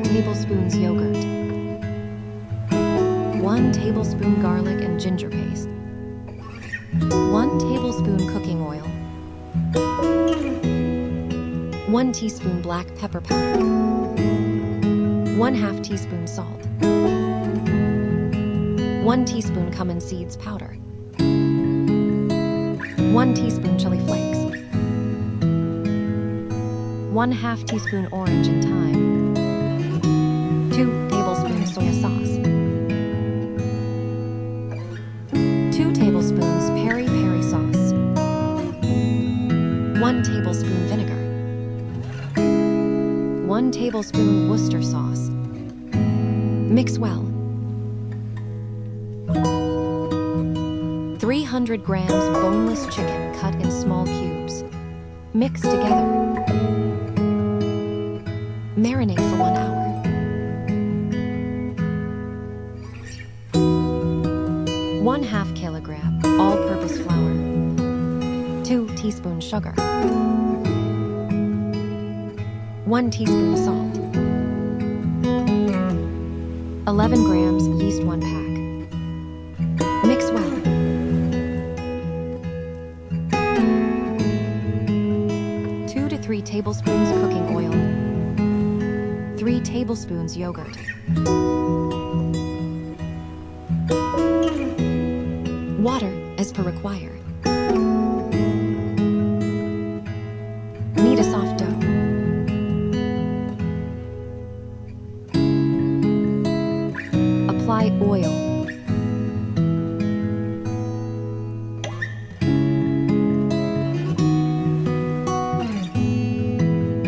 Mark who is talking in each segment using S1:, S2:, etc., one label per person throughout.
S1: Tablespoons yogurt, 1 tablespoon garlic and ginger paste, 1 tablespoon cooking oil, 1 teaspoon black pepper powder, 1/2 teaspoon salt, 1 teaspoon cumin seeds powder, 1 teaspoon chili flakes, 1/2 teaspoon orange and thyme, 2 tablespoons soy sauce, 2 tablespoons peri sauce, 1 tablespoon vinegar, 1 tablespoon Worcestershire sauce. Mix well. 300 grams boneless chicken cut in small cubes. Mix together. Marinate for 1 hour. 1/2 kilogram all-purpose flour, 2 teaspoons sugar, 1 teaspoon salt, 11 grams yeast 1 pack. Mix well. 2 to 3 tablespoons cooking oil, 3 tablespoons yogurt, water as per require. Knead a soft dough. Apply oil.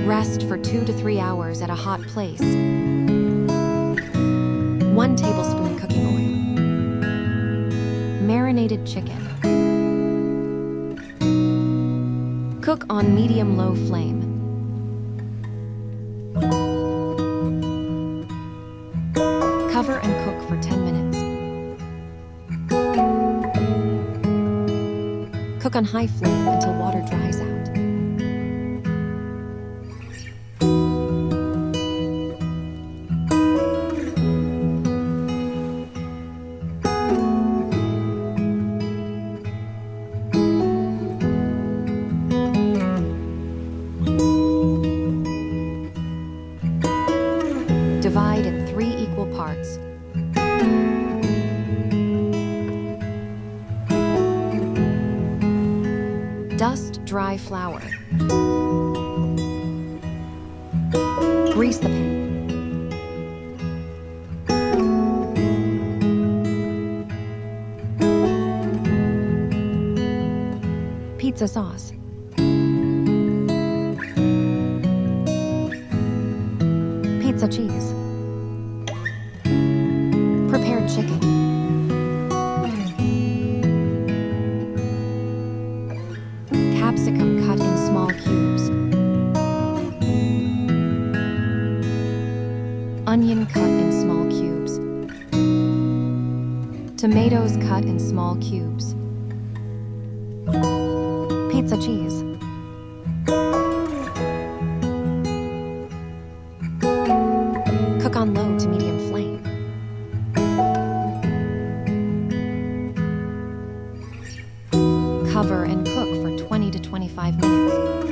S1: Rest for 2 to 3 hours at a hot place. 1 tablespoon cooking oil. Marinated chicken. Cook on medium-low flame. Cover and cook for 10 minutes. Cook on high flame until water dries out. Divide in 3 equal parts. Dust dry flour. Grease the pan. Pizza sauce. Pizza cheese. Prepared chicken. Capsicum cut in small cubes. Onion cut in small cubes. Tomatoes cut in small cubes. Pizza cheese. Cook on low to medium flame. Cover and cook for 20 to 25 minutes.